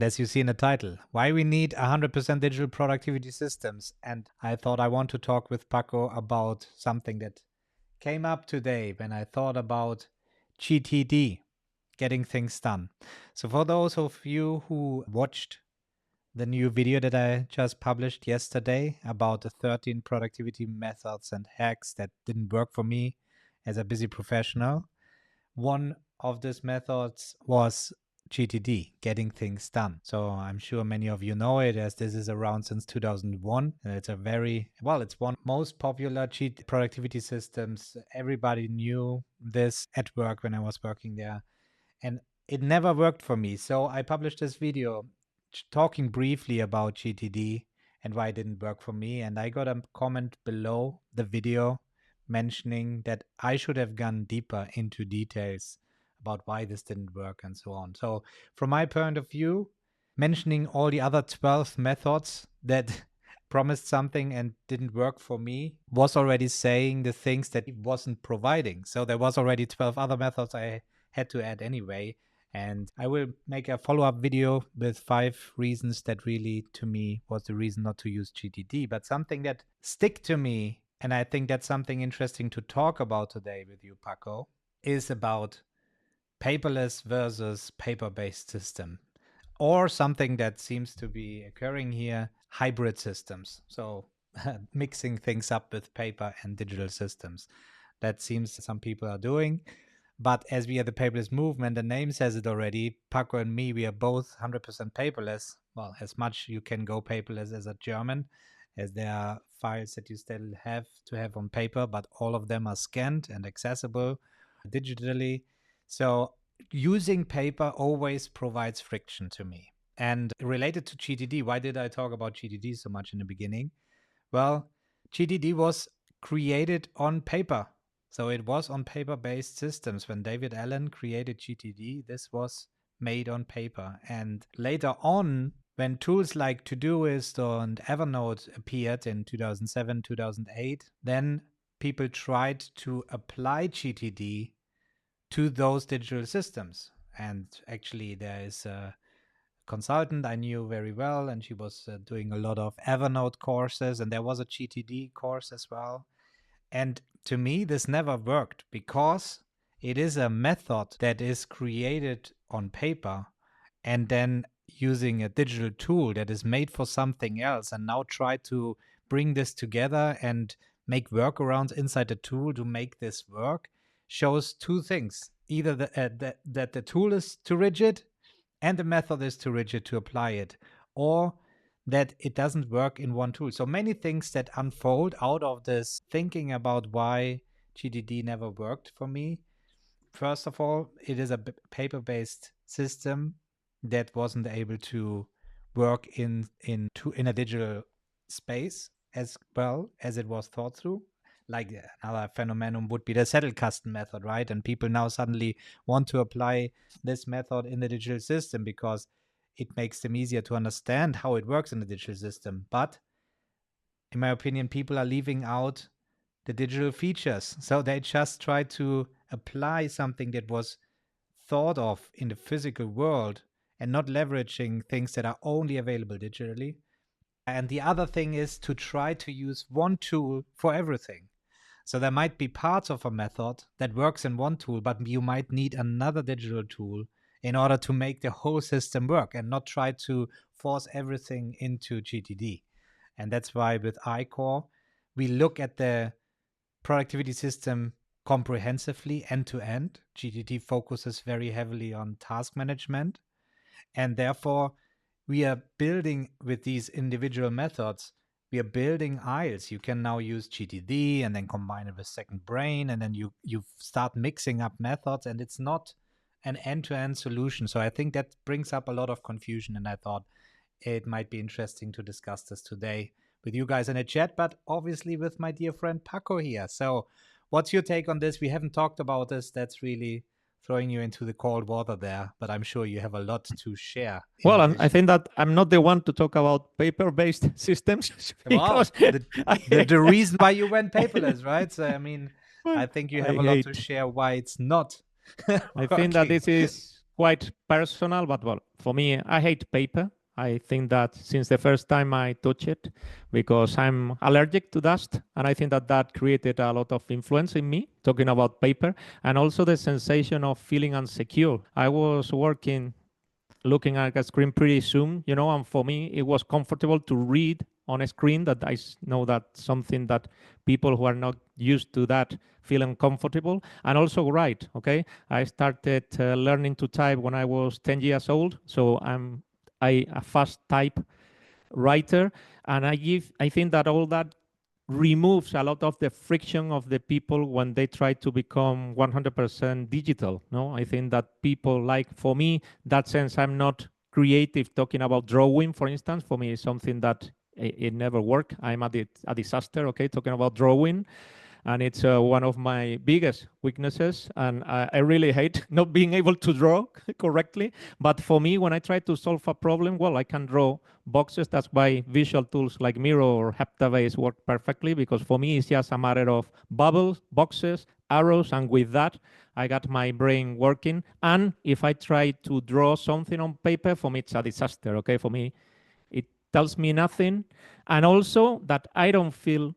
As you see in the title, why we need 100% digital productivity systems. And I thought I want to talk with Paco about something that came up today when I thought about GTD, getting things done. So for those of you who watched the new video that I just published yesterday about the 13 productivity methods and hacks that didn't work for me as a busy professional, one of these methods was GTD, getting things done. So I'm sure many of you know it, as this is around since 2001. And it's it's one most popular productivity systems. Everybody knew this at work when I was working there. And it never worked for me. So I published this video talking briefly about GTD and why it didn't work for me. And I got a comment below the video mentioning that I should have gone deeper into details about why this didn't work and so on. So from my point of view, mentioning all the other 12 methods that promised something and didn't work for me was already saying the things that it wasn't providing. So there was already 12 other methods I had to add anyway. And I will make a follow-up video with 5 reasons that really, to me, was the reason not to use GTD. But something that stick to me, and I think that's something interesting to talk about today with you, Paco, is about paperless versus paper-based system. Or something that seems to be occurring here, hybrid systems. So mixing things up with paper and digital systems. That seems some people are doing. But as we are the paperless movement, the name says it already, Paco and me, we are both 100% paperless. Well, as much you can go paperless as a German, as there are files that you still have to have on paper, but all of them are scanned and accessible digitally. So using paper always provides friction to me. And related to GTD, why did I talk about GTD so much in the beginning? Well, GTD was created on paper. So it was on paper-based systems. When David Allen created GTD, this was made on paper. And later on, when tools like Todoist and Evernote appeared in 2007, 2008, then people tried to apply GTD to those digital systems. And actually, there is a consultant I knew very well, and she was doing a lot of Evernote courses, and there was a GTD course as well. And to me, this never worked because it is a method that is created on paper and then using a digital tool that is made for something else, and now try to bring this together and make workarounds inside the tool to make this work shows two things. Either that the tool is too rigid and the method is too rigid to apply it, or that it doesn't work in one tool. So many things that unfold out of this thinking about why GTD never worked for me. First of all, it is a paper-based system that wasn't able to work in a digital space as well as it was thought through. Like another phenomenon would be the Zettelkasten method, right? And people now suddenly want to apply this method in the digital system because it makes them easier to understand how it works in the digital system. But in my opinion, people are leaving out the digital features. So they just try to apply something that was thought of in the physical world and not leveraging things that are only available digitally. And the other thing is to try to use one tool for everything. So there might be parts of a method that works in one tool, but you might need another digital tool in order to make the whole system work and not try to force everything into GTD. And that's why with ICOR, we look at the productivity system comprehensively end to end. GTD focuses very heavily on task management. And therefore, we are building with these individual methods, we are building aisles. You can now use GTD and then combine it with Second Brain, and then you start mixing up methods, and it's not an end-to-end solution. So I think that brings up a lot of confusion, and I thought it might be interesting to discuss this today with you guys in a chat, but obviously with my dear friend Paco here. So what's your take on this? We haven't talked about this. That's really throwing you into the cold water there, but I'm sure you have a lot to share. Well, I think that I'm not the one to talk about paper-based systems because the reason why you went paperless, right? So, I mean, I think you have a lot to share why it's not I think that this is quite personal, but well, for me, I hate paper. I think that since the first time I touch it, because I'm allergic to dust, and I think that that created a lot of influence in me, talking about paper, and also the sensation of feeling insecure. I was working looking at a screen pretty soon, and for me, it was comfortable to read on a screen that I know that something that people who are not used to that feel uncomfortable, and also write, okay? I started learning to type when I was 10 years old, so I'm a fast type writer, and I think that all that removes a lot of the friction of the people when they try to become 100% digital. No, I think that people like, for me, that sense, I'm not creative talking about drawing, for instance. For me, it's something that it never worked. I'm a disaster, okay, talking about drawing, and it's one of my biggest weaknesses, and I really hate not being able to draw correctly. But for me, when I try to solve a problem, well, I can draw boxes. That's why visual tools like Miro or Heptabase work perfectly, because for me, it's just a matter of bubbles, boxes, arrows, and with that, I got my brain working. And if I try to draw something on paper, for me, it's a disaster, okay? For me, it tells me nothing. And also that I don't feel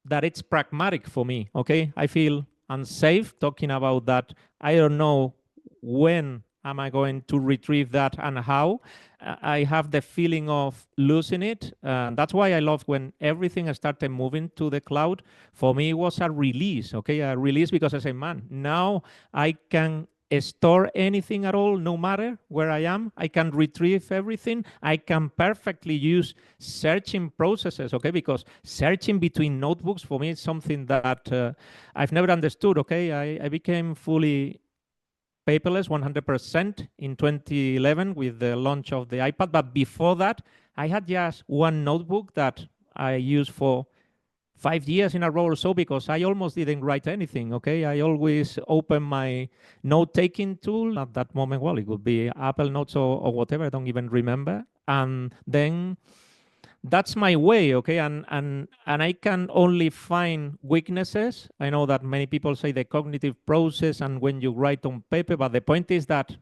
that it's pragmatic for me, okay? I feel unsafe talking about that. I don't know when am I going to retrieve that and how. I have the feeling of losing it. That's why I love when everything started moving to the cloud. For me, it was a release, okay? A release because I say, man, now I can store anything at all, no matter where I am. I can retrieve everything. I can perfectly use searching processes, okay? Because searching between notebooks for me is something that I've never understood, okay? I became fully paperless 100% in 2011 with the launch of the iPad. But before that, I had just one notebook that I used for 5 years in a row or so, because I almost didn't write anything, okay? I always open my note-taking tool. At that moment, well, it would be Apple Notes or whatever, I don't even remember. And then that's my way, okay? And I can only find weaknesses. I know that many people say the cognitive process and when you write on paper, but the point is that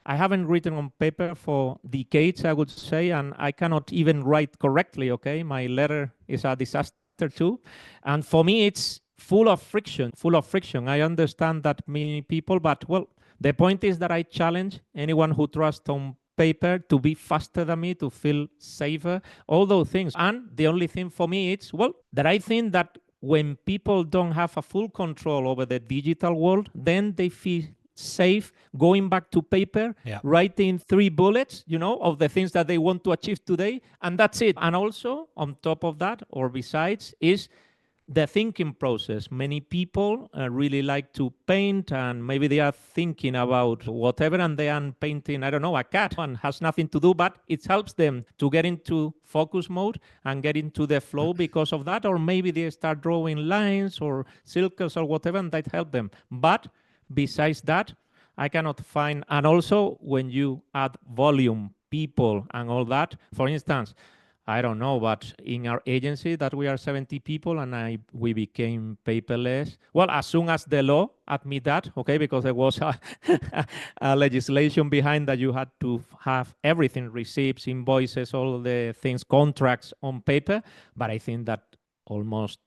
I haven't written on paper for decades, I would say, and I cannot even write correctly, okay? My letter is a disaster too. And for me, it's full of friction, full of friction. I understand that many people, but well, the point is that I challenge anyone who trusts on paper to be faster than me, to feel safer, all those things. And the only thing for me is, well, that I think that when people don't have a full control over the digital world, then they feel safe going back to paper, writing 3 bullets, of the things that they want to achieve today, and that's it. And also, on top of that, or besides, is the thinking process. Many people really like to paint, and maybe they are thinking about whatever, and they are painting, I don't know, a cat, and has nothing to do, but it helps them to get into focus mode and get into the flow because of that. Or maybe they start drawing lines or circles or whatever, and that help them. But besides that, I cannot find, and also when you add volume, people, and all that, for instance, I don't know, but in our agency that we are 70 people and we became paperless. Well, as soon as the law admit that, okay, because there was a legislation behind that you had to have everything, receipts, invoices, all the things, contracts on paper. But I think that almost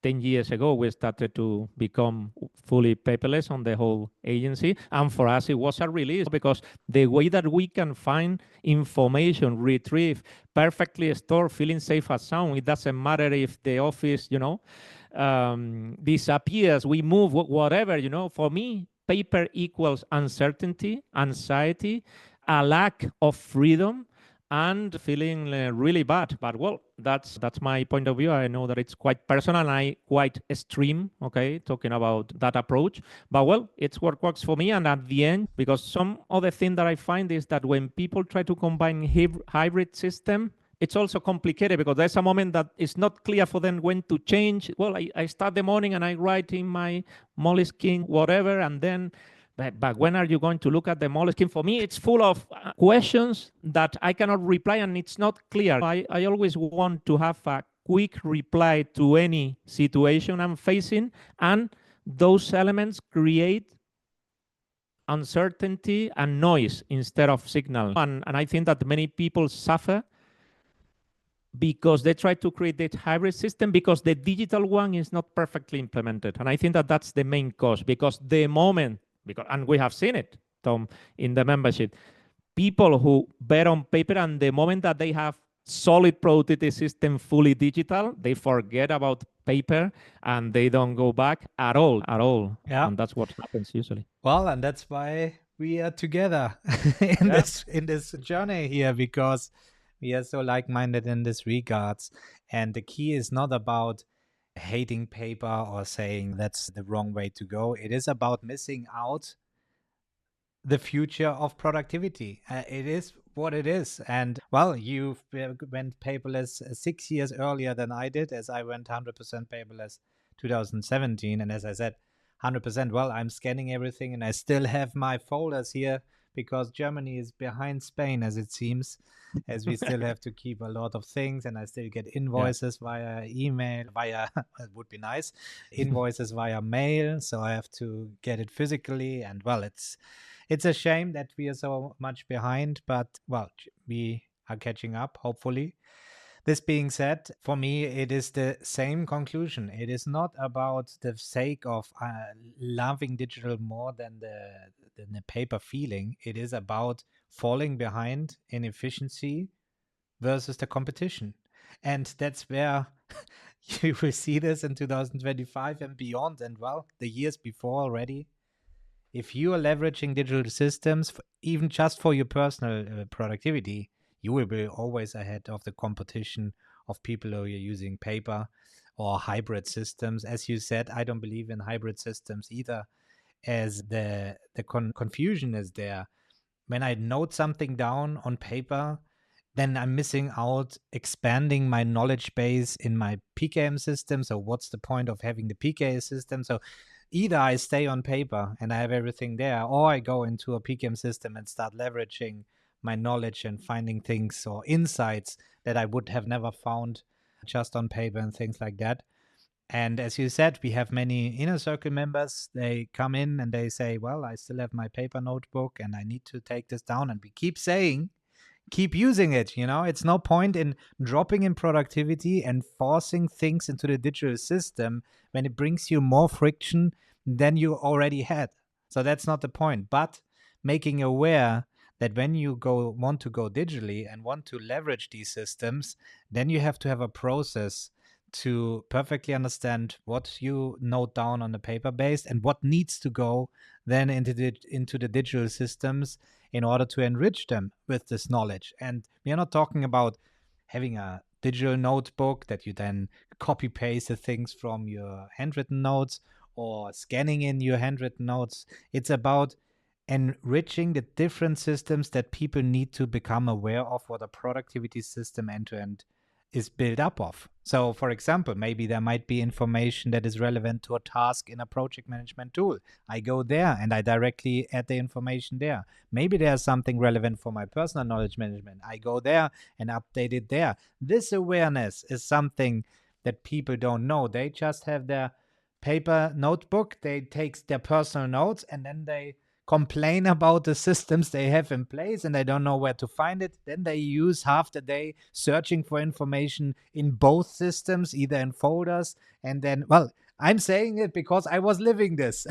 10 years ago, we started to become fully paperless on the whole agency. And for us, it was a release because the way that we can find information, retrieve, perfectly store, feeling safe and sound, it doesn't matter if the office, disappears, we move, whatever, For me, paper equals uncertainty, anxiety, a lack of freedom, and feeling really bad. But well, that's my point of view. I know that it's quite personal and I quite extreme, okay, talking about that approach. But well, it's what works for me. And at the end, because some other thing that I find is that when people try to combine hybrid system, it's also complicated because there's a moment that it's not clear for them when to change. Well, I start the morning and I write in my Moleskine, whatever, and then but when are you going to look at the Moleskine? For me, it's full of questions that I cannot reply, and it's not clear. I always want to have a quick reply to any situation I'm facing, and those elements create uncertainty and noise instead of signal. And I think that many people suffer because they try to create that hybrid system because the digital one is not perfectly implemented. And I think that that's the main cause, because the moment, and we have seen it, Tom, in the membership, people who bet on paper, and the moment that they have solid productivity system fully digital, they forget about paper and they don't go back at all. Yeah. And that's what happens usually. Well, and that's why we are together in this journey here, because we are so like-minded in this regards. And the key is not about hating paper or saying that's the wrong way to go. It is about missing out the future of productivity. It is what it is. And well, you went paperless 6 years earlier than I did, as I went 100% paperless 2017. And as I said, 100%, well, I'm scanning everything and I still have my folders here because Germany is behind Spain, as it seems, as we still have to keep a lot of things. And I still get invoices via email, it would be nice, invoices via mail. So I have to get it physically. And well, it's a shame that we are so much behind, but well, we are catching up, hopefully. This being said, for me, it is the same conclusion. It is not about the sake of loving digital more than the paper feeling. It is about falling behind in efficiency versus the competition. And that's where you will see this in 2025 and beyond, and well, the years before already. If you are leveraging digital systems, even just for your personal productivity, you will be always ahead of the competition of people who are using paper or hybrid systems. As you said, I don't believe in hybrid systems either, as the confusion is there. When I note something down on paper, then I'm missing out expanding my knowledge base in my PKM system. So what's the point of having the PKA system? So either I stay on paper and I have everything there, or I go into a PKM system and start leveraging my knowledge and finding things or insights that I would have never found just on paper and things like that. And as you said, we have many inner circle members. They come in and they say, well, I still have my paper notebook and I need to take this down. And we keep saying, keep using it. It's no point in dropping in productivity and forcing things into the digital system when it brings you more friction than you already had. So that's not the point. But making aware that when you want to go digitally and want to leverage these systems, then you have to have a process to perfectly understand what you note down on the paper based and what needs to go then into the digital systems in order to enrich them with this knowledge. And we are not talking about having a digital notebook that you then copy paste the things from your handwritten notes or scanning in your handwritten notes. It's about enriching the different systems that people need to become aware of what a productivity system end to end is built up of. So, for example, maybe there might be information that is relevant to a task in a project management tool. I go there and I directly add the information there. Maybe there's something relevant for my personal knowledge management. I go there and update it there. This awareness is something that people don't know. They just have their paper notebook, they take their personal notes, and then they complain about the systems they have in place and they don't know where to find it. Then they use half the day searching for information in both systems, either in folders. And then, well, I'm saying it because I was living this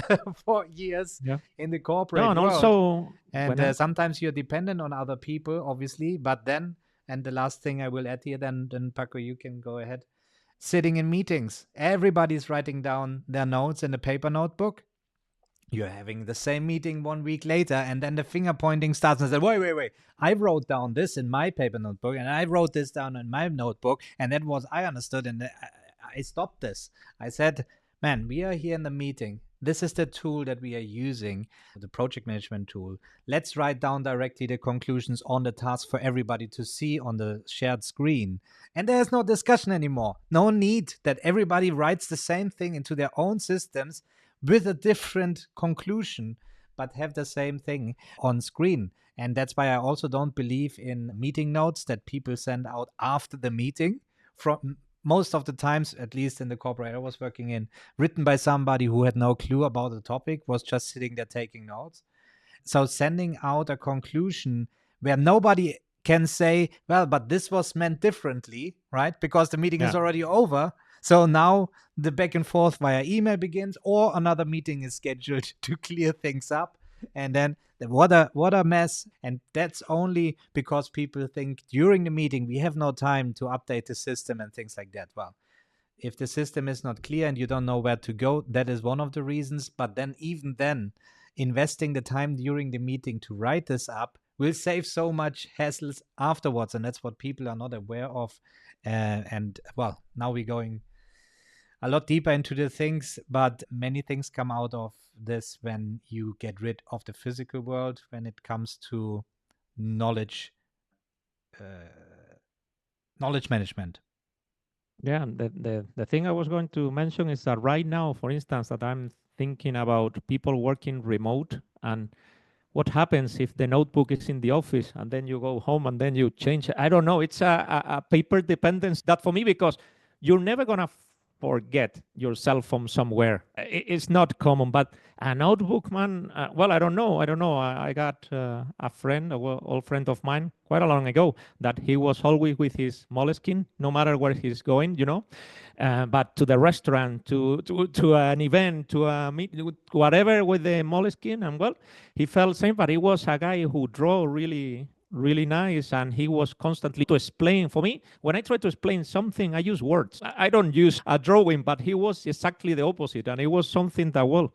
for years in the corporate and world. Also, and sometimes you're dependent on other people, obviously. But then, and the last thing I will add here, then Paco, you can go ahead. Sitting in meetings, everybody's writing down their notes in a paper notebook. You're having the same meeting 1 week later, and then the finger pointing starts and says, wait. I wrote down this in my paper notebook, and I wrote this down in my notebook, and that was I understood, and I stopped this. I said, man, we are here in the meeting. This is the tool that we are using, the project management tool. Let's write down directly the conclusions on the task for everybody to see on the shared screen. And there's no discussion anymore. No need that everybody writes the same thing into their own systems with a different conclusion, but have the same thing on screen. And that's why I also don't believe in meeting notes that people send out after the meeting. From most of the times, at least in the corporate I was working in, written by somebody who had no clue about the topic, was just sitting there taking notes. So sending out a conclusion where nobody can say, well, but this was meant differently, right? Because the meeting is already over. So now the back and forth via email begins, or another meeting is scheduled to clear things up. And then what a mess. And that's only because people think during the meeting we have no time to update the system and things like that. Well, if the system is not clear and you don't know where to go, that is one of the reasons. But then, even then, investing the time during the meeting to write this up will save so much hassles afterwards. And that's what people are not aware of. And well, now we're going a lot deeper into the things, but many things come out of this when you get rid of the physical world when it comes to knowledge knowledge management. Yeah, and the thing I was going to mention is that right now, for instance, that I'm thinking about people working remote, and what happens if the notebook is in the office and then you go home and then you change it? I don't know. It's a paper dependence that for me, because you're never going to forget your cell phone somewhere. It's not common, but a notebook, man, well, I don't know. I got a friend, old friend of mine, quite a long ago, that he was always with his moleskin, no matter where he's going, but to the restaurant, to an event, to a meeting, whatever with the moleskin. And well, he felt same, but he was a guy who draw really nice, and he was constantly to explain for me. When I try to explain something, I use words. I don't use a drawing, but he was exactly the opposite, and it was something that, well,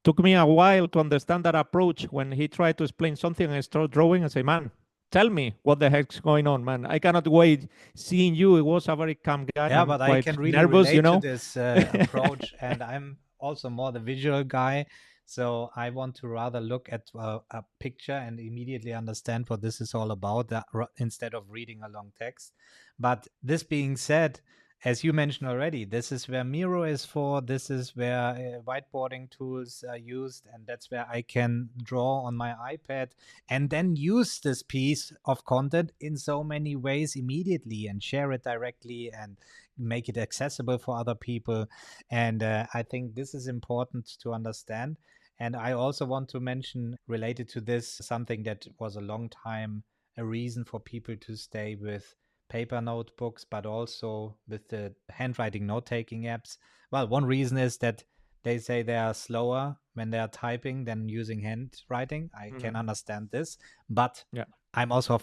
took me a while to understand that approach. When he tried to explain something and I start drawing and say, man, tell me what the heck's going on, man. I cannot wait seeing you. It was a very calm guy. Yeah, I'm but I quite can really nervous, relate to this approach, and I'm also more the visual guy. So I want to rather look at a picture and immediately understand what this is all about instead of reading a long text. But this being said, as you mentioned already, this is where Miro is for. This is where whiteboarding tools are used, and that's where I can draw on my iPad and then use this piece of content in so many ways immediately and share it directly and make it accessible for other people. And I think this is important to understand. And I also want to mention, related to this, something that was a long time a reason for people to stay with paper notebooks, but also with the handwriting note taking apps. Well, one reason is that they say they are slower when they are typing than using handwriting. I can understand this, but Yeah. I'm also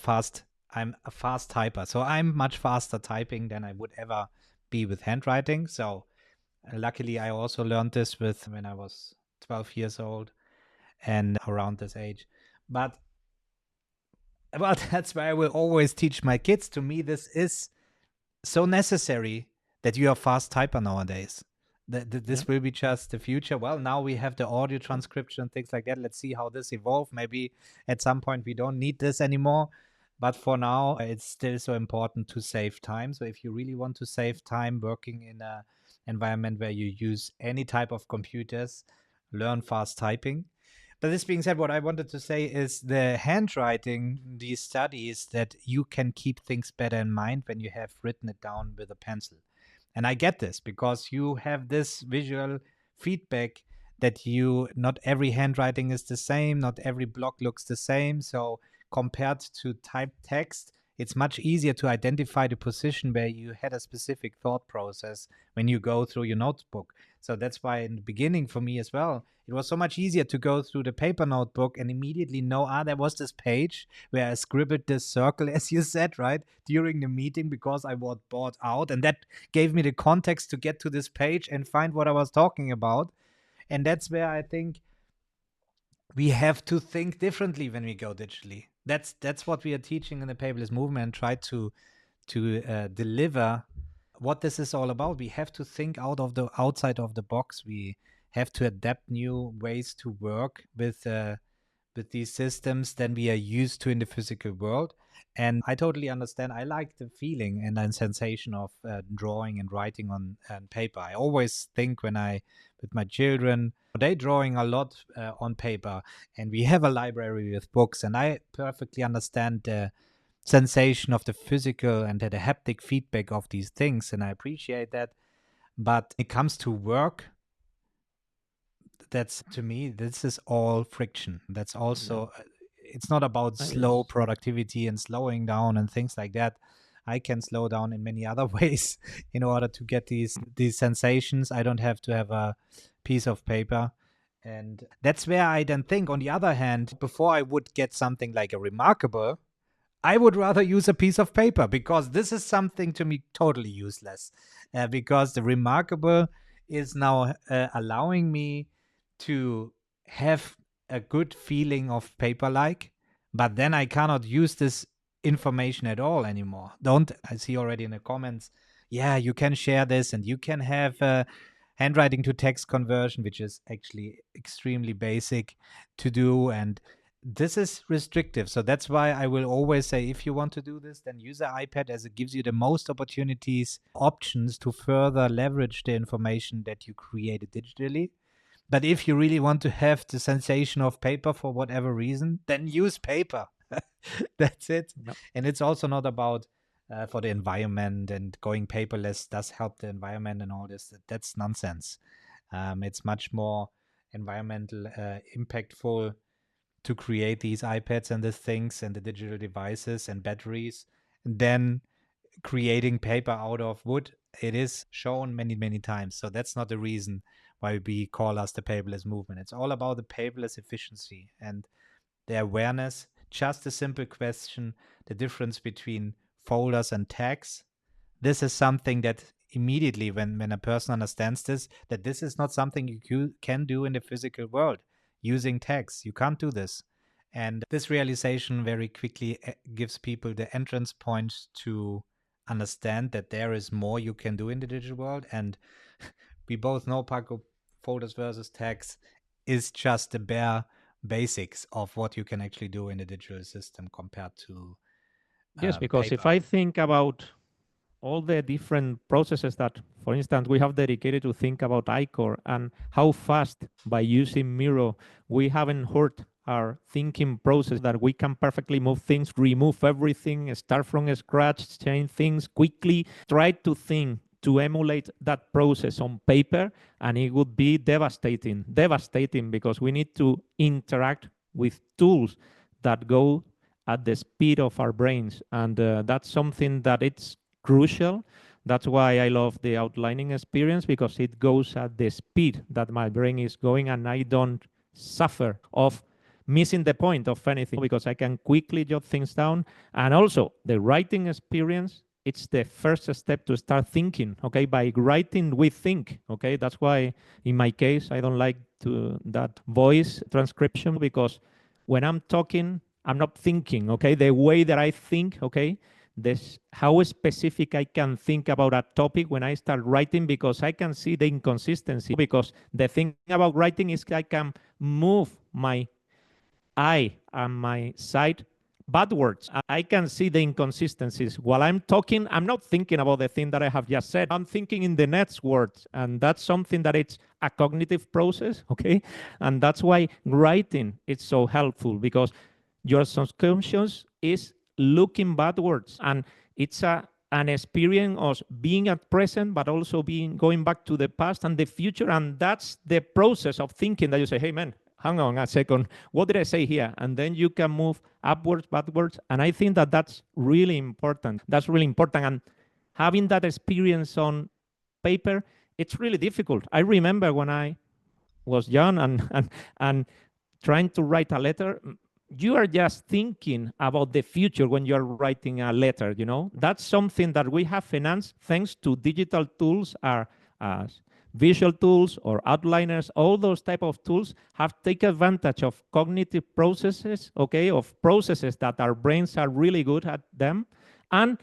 I'm a fast typer. So I'm much faster typing than I would ever be with handwriting. So luckily I also learned this with when I was 12 years old and around this age. But well, that's why I will always teach my kids. To me, this is so necessary that you are fast typer nowadays. This will be just the future. Well, now we have the audio transcription, things like that. Let's see how this evolves. Maybe at some point we don't need this anymore. But for now, it's still so important to save time. So if you really want to save time working in a environment where you use any type of computers, learn fast typing. But this being said, what I wanted to say is the handwriting, these studies, that you can keep things better in mind when you have written it down with a pencil. And I get this because you have this visual feedback that not every handwriting is the same, not every block looks the same. So compared to typed text, it's much easier to identify the position where you had a specific thought process when you go through your notebook. So that's why in the beginning for me as well, it was so much easier to go through the paper notebook and immediately know, there was this page where I scribbled this circle, as you said, right, during the meeting because I was bored out. And that gave me the context to get to this page and find what I was talking about. And that's where I think we have to think differently when we go digitally. That's what we are teaching in the paperless movement. Try to deliver what this is all about. We have to think outside of the box. We have to adapt new ways to work with these systems than we are used to in the physical world. And I totally understand. I like the feeling and the sensation of drawing and writing on paper. I always think when with my children, they drawing a lot on paper, and we have a library with books, and I perfectly understand the sensation of the physical and the haptic feedback of these things, and I appreciate that. But when it comes to work, that's, to me, this is all friction. That's also, Yeah. it's not about slow Yes. productivity and slowing down and things like that. I can slow down in many other ways in order to get these sensations. I don't have to have a piece of paper. And that's where I then think, on the other hand, before I would get something like a remarkable, I would rather use a piece of paper, because this is something to me totally useless. Because the remarkable is now allowing me to have a good feeling of paper like, but then I cannot use this information at all anymore. Don't I see already in the comments? Yeah, you can share this and you can have handwriting to text conversion, which is actually extremely basic to do. And this is restrictive. So that's why I will always say, if you want to do this, then use an iPad, as it gives you the most opportunities, options to further leverage the information that you created digitally. But if you really want to have the sensation of paper for whatever reason, then use paper. That's it. No. And it's also not about for the environment, and going paperless does help the environment and all this. That's nonsense. It's much more environmental impactful to create these iPads and these things and the digital devices and batteries, and then creating paper out of wood. It is shown many, many times. So that's not the reason why we call us the paperless movement. It's all about the paperless efficiency and the awareness. Just a simple question: the difference between folders and tags. This is something that immediately, when a person understands this, that this is not something you can do in the physical world using tags. You can't do this. And this realization very quickly gives people the entrance point to understand that there is more you can do in the digital world. And we both know, Paco, folders versus tags is just the bare basics of what you can actually do in the digital system compared to Yes, because if paper. I think about all the different processes that, for instance, we have dedicated to think about ICOR and how fast, by using Miro, we haven't hurt our thinking process, that we can perfectly move things, remove everything, start from scratch, change things quickly, try to think to emulate that process on paper, and it would be devastating, because we need to interact with tools that go at the speed of our brains, and that's something that it's crucial. That's why I love the outlining experience, because it goes at the speed that my brain is going, and I don't suffer of missing the point of anything, because I can quickly jot things down. And also the writing experience, it's the first step to start thinking. Okay, by writing we think. Okay, that's why in my case I don't like that voice transcription, because when I'm talking I'm not thinking. Okay, the way that I think, okay, this how specific I can think about a topic when I start writing, because I can see the inconsistency. Because the thing about writing is I can move my eye and my side backwards. I can see the inconsistencies. While I'm talking, I'm not thinking about the thing that I have just said. I'm thinking in the next words. And that's something that it's a cognitive process, okay? And that's why writing is so helpful, because your subconscious is looking backwards, and it's an experience of being at present, but also being going back to the past and the future. And that's the process of thinking, that you say, hey man, hang on a second, what did I say here? And then you can move upwards, backwards. And I think that that's really important. That's really important. And having that experience on paper, it's really difficult. I remember when I was young and trying to write a letter, you are just thinking about the future when you're writing a letter, you know? That's something that we have enhanced thanks to digital tools, are visual tools or outliners. All those type of tools have taken advantage of cognitive processes, okay, of processes that our brains are really good at them, and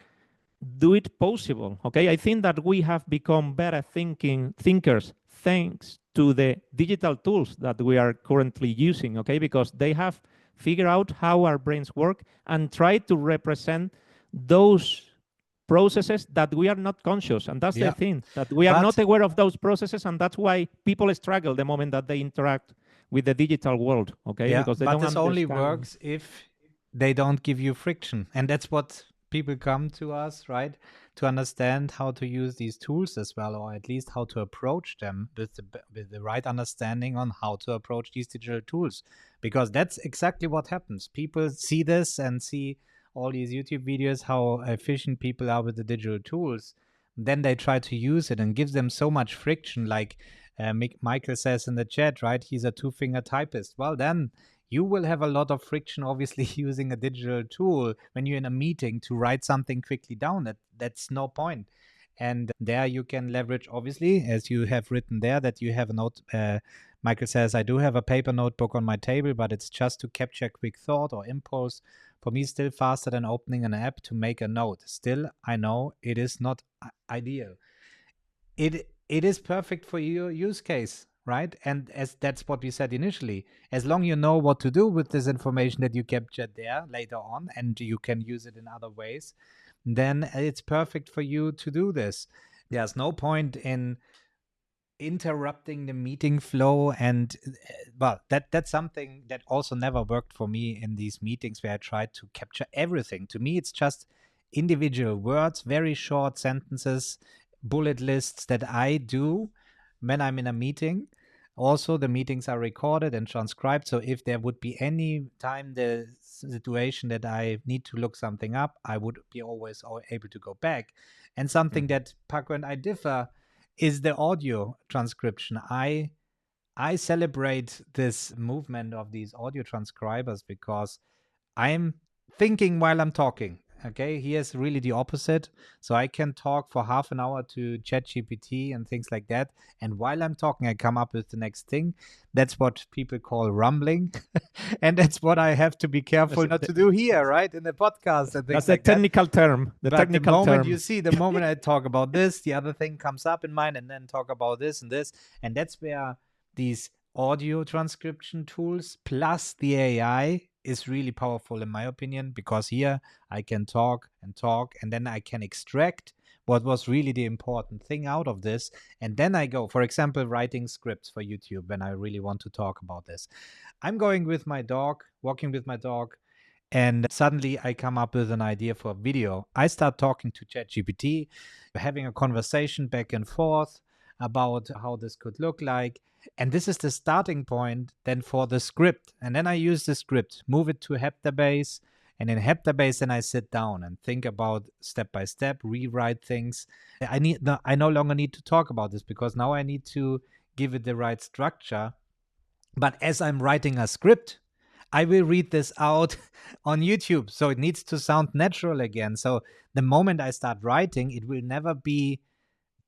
do it possible. Okay, I think that we have become better thinkers thanks to the digital tools that we are currently using. Okay, because they have figured out how our brains work and try to represent those processes that we are not conscious. And that's the thing, that we are not aware of those processes, and that's why people struggle the moment that they interact with the digital world. Okay, Yeah, because they but don't this understand. only works if they don't give you friction, and that's what people come to us, right, to understand how to use these tools as well, or at least how to approach them with the right understanding on how to approach these digital tools, because that's exactly what happens. People see this and see all these YouTube videos how efficient people are with the digital tools. Then they try to use it and gives them so much friction, like Michael says in the chat, right? He's a two-finger typist. Well, then you will have a lot of friction, obviously, using a digital tool when you're in a meeting to write something quickly down. That's no point. And there you can leverage, obviously, as you have written there, that you have a note. Michael says, I do have a paper notebook on my table, but it's just to capture quick thought or impulse. For me, still faster than opening an app to make a note. Still, I know it is not ideal. It is perfect for your use case, right? And as that's what we said initially, as long you know what to do with this information that you captured there later on, and you can use it in other ways, then it's perfect for you to do this. There's no point in interrupting the meeting flow, and well, that's something that also never worked for me in these meetings where I tried to capture everything. To me, it's just individual words, very short sentences, bullet lists that I do when I'm in a meeting. Also, the meetings are recorded and transcribed, so if there would be any time the situation that I need to look something up, I would be always able to go back. And something that Paco and I differ is the audio transcription. I celebrate this movement of these audio transcribers because I'm thinking while I'm talking. Okay, here's really the opposite. So I can talk for half an hour to ChatGPT and things like that. And while I'm talking, I come up with the next thing. That's what people call rumbling. And that's what I have to be careful not to do here, right? In the podcast and things That's the like that. technical term. The But technical the moment term. you see, the moment I talk about this, the other thing comes up in mind, and then talk about this and this. And that's where these audio transcription tools plus the AI is really powerful, in my opinion, because here I can talk and talk, and then I can extract what was really the important thing out of this. And then I go, for example, writing scripts for YouTube when I really want to talk about this. I'm going with my dog, walking with my dog, and suddenly I come up with an idea for a video. I start talking to ChatGPT, having a conversation back and forth about how this could look like. And this is the starting point then for the script. And then I use the script, move it to Heptabase. And in Heptabase, then I sit down and think about step by step, rewrite things. I no longer need to talk about this because now I need to give it the right structure. But as I'm writing a script, I will read this out on YouTube. So it needs to sound natural again. So the moment I start writing, it will never be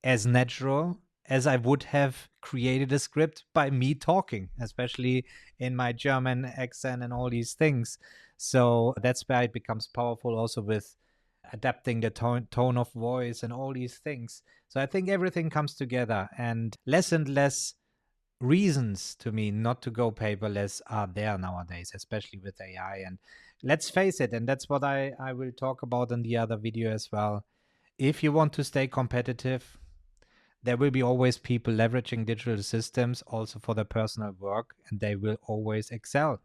as natural as I would have created a script by me talking, especially in my German accent and all these things. So that's where it becomes powerful also with adapting the tone of voice and all these things. So I think everything comes together, and less reasons to me not to go paperless are there nowadays, especially with AI. And let's face it, and that's what I will talk about in the other video as well. If you want to stay competitive, there will be always people leveraging digital systems also for their personal work, and they will always excel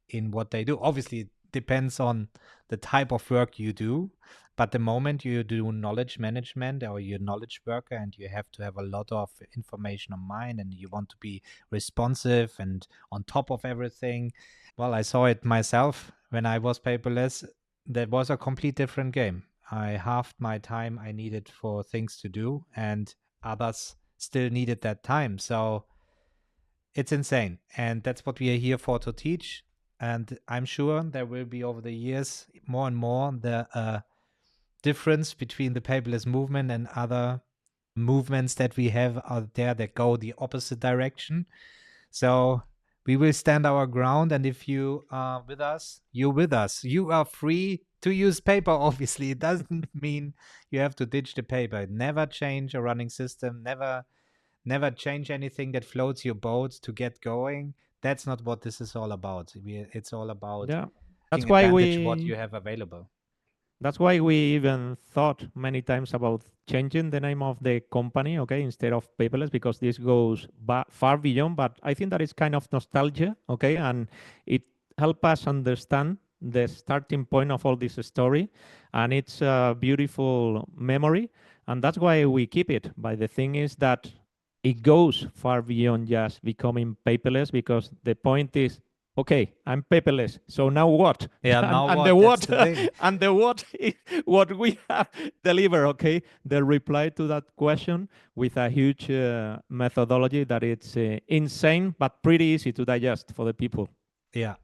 in what they do. Obviously, it depends on the type of work you do, but the moment you do knowledge management or you're a knowledge worker and you have to have a lot of information on mind and you want to be responsive and on top of everything, well, I saw it myself when I was paperless. That was a complete different game. I halved my time I needed for things to do, and others still needed that time. So it's insane. And that's what we are here for, to teach. And I'm sure there will be over the years more and more the difference between the paperless movement and other movements that we have out there that go the opposite direction. So we will stand our ground. And if you are with us, you're with us. You are free to use paper, obviously. It doesn't mean you have to ditch the paper. Never change a running system. Never change anything that floats your boat to get going. That's not what this is all about. It's all about Yeah. That's taking why advantage of what we you have available. That's why we even thought many times about changing the name of the company, okay, instead of paperless, because this goes far beyond. But I think that it's kind of nostalgia, okay, and it helps us understand the starting point of all this story, and it's a beautiful memory, and that's why we keep it. But the thing is that it goes far beyond just becoming paperless, because the point is, okay, I'm paperless, so now what? Yeah, and, now and the what? That's what the thing. and the what is what we have delivered. Okay, the reply to that question with a huge methodology that it's insane but pretty easy to digest for the people. Yeah.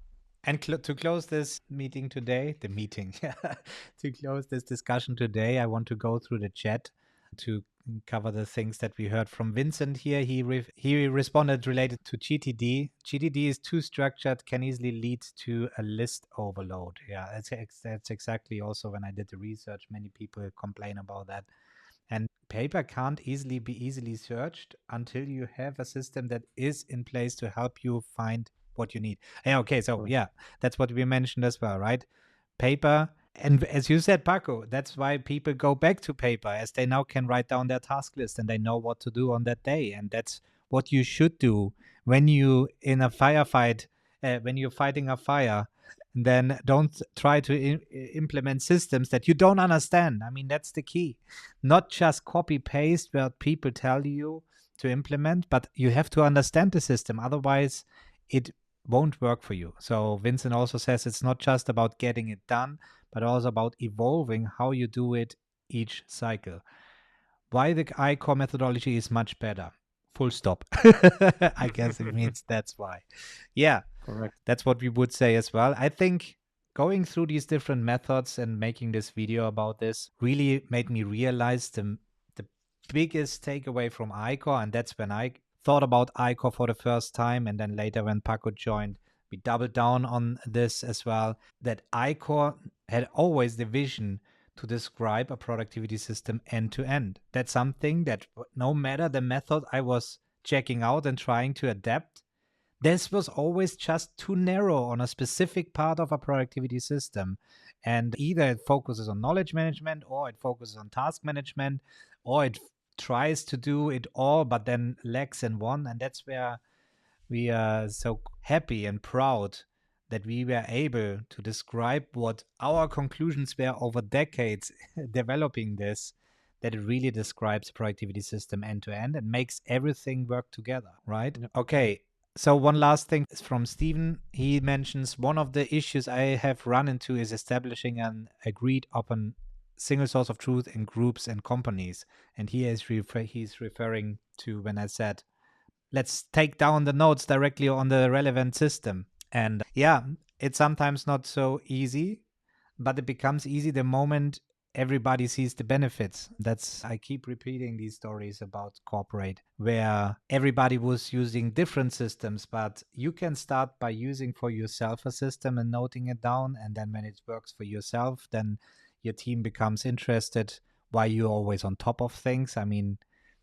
And to close this meeting today, to close this discussion today, I want to go through the chat to cover the things that we heard from Vincent here. He responded related to GTD. GTD is too structured, can easily lead to a list overload. Yeah, that's exactly also when I did the research. Many people complain about that. And paper can't easily be easily searched until you have a system that is in place to help you find what you need. Yeah, okay, so Correct. yeah, that's what we mentioned as well, right? Paper, and as you said, Paco, that's why people go back to paper, as they now can write down their task list and they know what to do on that day. And that's what you should do when you in a firefight, when you're fighting a fire. Then don't try to implement systems that you don't understand. I mean, that's the key. Not just copy paste what people tell you to implement, but you have to understand the system. Otherwise, it won't work for you. So Vincent also says it's not just about getting it done, but also about evolving how you do it each cycle. Why the ICOR methodology is much better. Full stop. I guess it means that's why. Yeah, Correct. that's what we would say as well. I think going through these different methods and making this video about this really made me realize the biggest takeaway from ICOR, and that's when I thought about ICOR for the first time, and then later when Paco joined, we doubled down on this as well. That ICOR had always the vision to describe a productivity system end to end. That's something that no matter the method I was checking out and trying to adapt, this was always just too narrow on a specific part of a productivity system. And either it focuses on knowledge management, or it focuses on task management, or it tries to do it all, but then lacks in one. And that's where we are so happy and proud that we were able to describe what our conclusions were over decades developing this, that it really describes the productivity system end to end and makes everything work together, right? Yeah. Okay. So one last thing is from Stephen. He mentions one of the issues I have run into is establishing an agreed upon single source of truth in groups and companies. And he's referring to when I said, let's take down the nodes directly on the relevant system. And yeah, it's sometimes not so easy, but it becomes easy the moment everybody sees the benefits. I keep repeating these stories about corporate where everybody was using different systems, but you can start by using for yourself a system and noting it down. And then when it works for yourself, then your team becomes interested why you're always on top of things. I mean,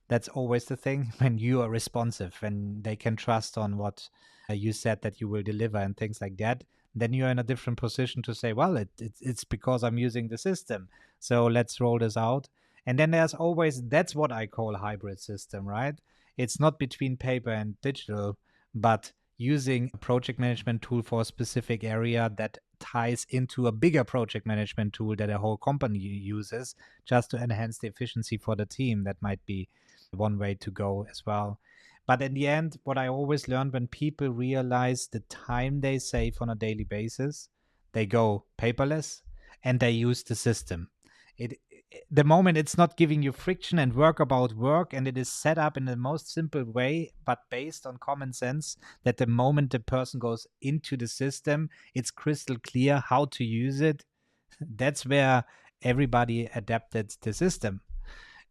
that's always the thing when you are responsive, when they can trust on what you said that you will deliver and things like that, then you're in a different position to say, well, it's because I'm using the system. So let's roll this out. And then there's always, that's what I call hybrid system, right? It's not between paper and digital, but using a project management tool for a specific area that ties into a bigger project management tool that a whole company uses just to enhance the efficiency for the team. That might be one way to go as well. But in the end, what I always learned, when people realize the time they save on a daily basis, they go paperless and they use the system. It the moment it's not giving you friction and work about work, and it is set up in the most simple way, but based on common sense, that the moment the person goes into the system, it's crystal clear how to use it. That's where everybody adapted the system.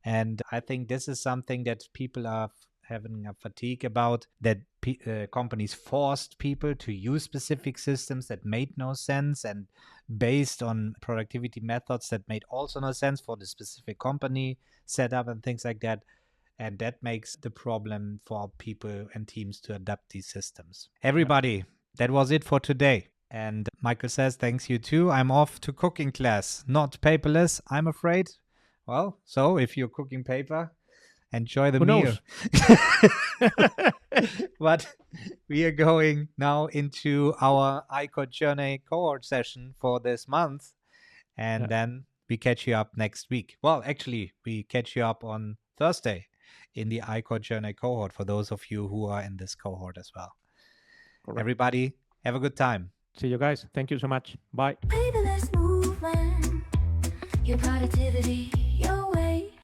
And I think this is something that people are having a fatigue about, that companies forced people to use specific systems that made no sense, and based on productivity methods that made also no sense for the specific company setup and things like that. And that makes the problem for people and teams to adapt these systems. Everybody, that was it for today. And Michael says, thanks you too. I'm off to cooking class, not paperless, I'm afraid. Well, so if you're cooking paper enjoy the Who meal. knows? But we are going now into our ICOR Journey cohort session for this month. And Yeah. then we catch you up next week. Well, actually, we catch you up on Thursday in the ICOR Journey cohort for those of you who are in this cohort as well. Correct. Everybody, have a good time. See you guys. Thank you so much. Bye. Paperless movement, your productivity